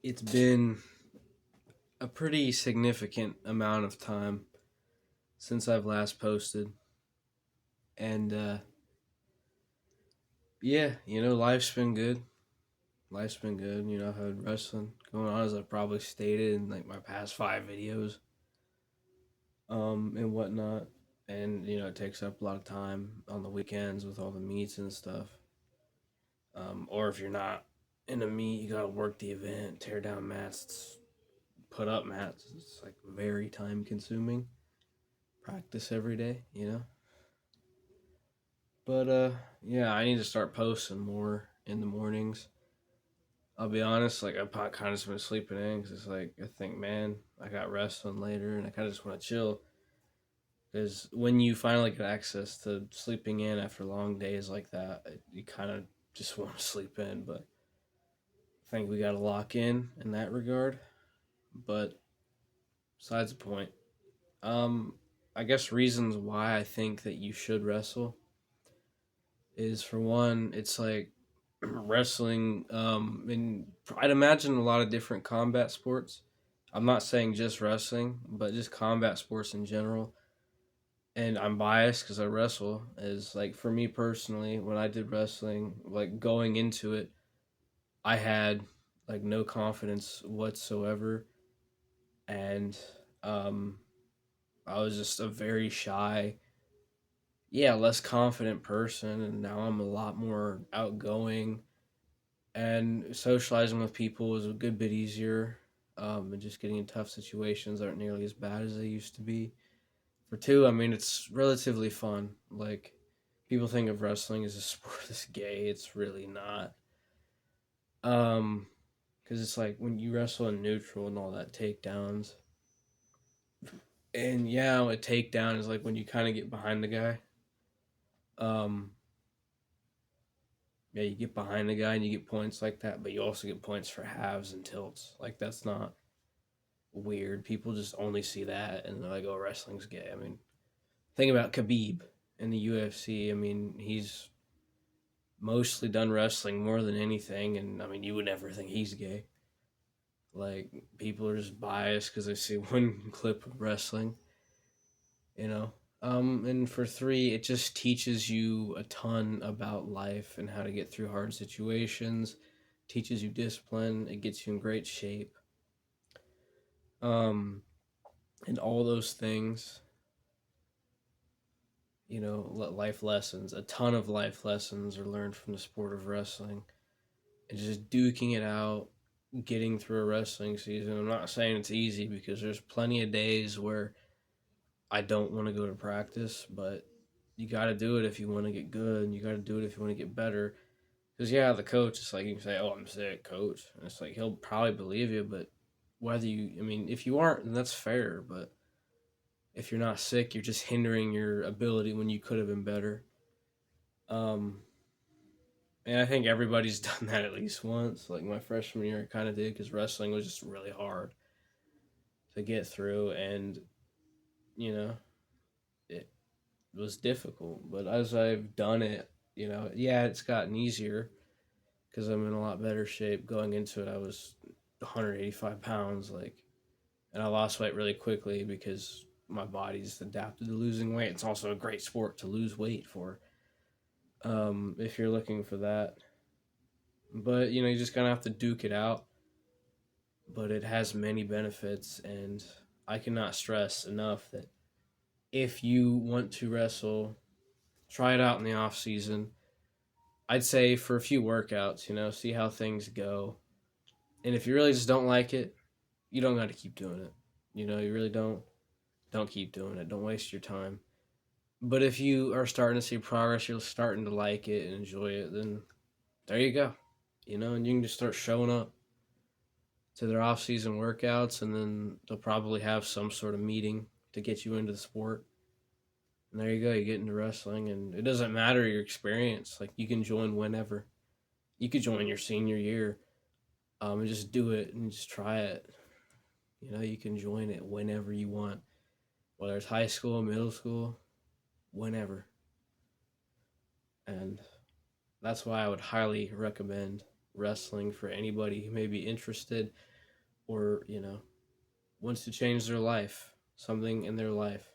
It's been a pretty significant amount of time since I've last posted. And yeah, life's been good. Life's been good. I've had wrestling going on, as I've probably stated in like my past 5 videos, and whatnot. And it takes up a lot of time on the weekends with all the meets and stuff. Or if you're not in a meet, you gotta work the event, tear down mats, put up mats. It's like very time consuming. Practice every day. But yeah, I need to start posting more in the mornings. I'll be honest, like I've kind of just been sleeping in because it's like I think, man, I got wrestling later, and I kind of just want to chill. Because when you finally get access to sleeping in after long days like that, you kind of just want to sleep in. But I think we got to lock in that regard. But besides the point, um, I guess reasons why I think that you should wrestle is, for one, it's like wrestling, and I'd imagine a lot of different combat sports. I'm not saying just wrestling, but just combat sports in general. And I'm biased because I wrestle. Is like, for me personally, when I did wrestling, like going into it, I had like no confidence whatsoever, and um, I was just a very shy, yeah, less confident person. And now I'm a lot more outgoing, and socializing with people is a good bit easier. And just getting in tough situations aren't nearly as bad as they used to be. For two, I mean, it's relatively fun. Like, people think of wrestling as a sport that's gay. It's really not. Um, because it's like when you wrestle in neutral and all that takedowns. And yeah, a takedown is like when you kind of get behind the guy. Um, yeah, you get behind the guy and you get points like that, but you also get points for halves and tilts. Like, that's not weird. People just only see that and they're like, "Oh, wrestling's gay." I mean, think about Khabib in the UFC. I mean, he's mostly done wrestling more than anything, and I mean, you would never think he's gay. Like, people are just biased because they see one clip of wrestling, you know. And for three, it just teaches you a ton about life and how to get through hard situations. Teaches you discipline. It gets you in great shape. Um, and all those things, life lessons. A ton of life lessons are learned from the sport of wrestling. And just duking it out, getting through a wrestling season. I'm not saying it's easy because there's plenty of days where I don't want to go to practice, but you got to do it if you want to get good, and you got to do it if you want to get better. Because, yeah, the coach, it's like you can say, "Oh, I'm sick, coach." And it's like he'll probably believe you, but I mean, if you aren't, then that's fair. But if you're not sick, you're just hindering your ability when you could have been better. Um, and I think everybody's done that at least once. Like my freshman year, I kind of did because wrestling was just really hard to get through, and you know, it was difficult. But as I've done it, yeah, it's gotten easier because I'm in a lot better shape. Going into it, I was 185 pounds, like, and I lost weight really quickly because my body's adapted to losing weight. It's also a great sport to lose weight for, if you're looking for that. But you just gonna have to duke it out. But it has many benefits, and I cannot stress enough that if you want to wrestle, try it out in the off season. I'd say for a few workouts, see how things go. And if you really just don't like it, you don't got to keep doing it. You really don't. Don't keep doing it. Don't waste your time. But if you are starting to see progress, you're starting to like it and enjoy it, then there you go. And you can just start showing up to their off-season workouts, and then they'll probably have some sort of meeting to get you into the sport. And there you go. You get into wrestling, and it doesn't matter your experience. Like, you can join whenever. You could join your senior year, and just do it and just try it. You can join it whenever you want, whether it's high school, middle school, whenever. And that's why I would highly recommend wrestling for anybody who may be interested or, wants to change their life, something in their life.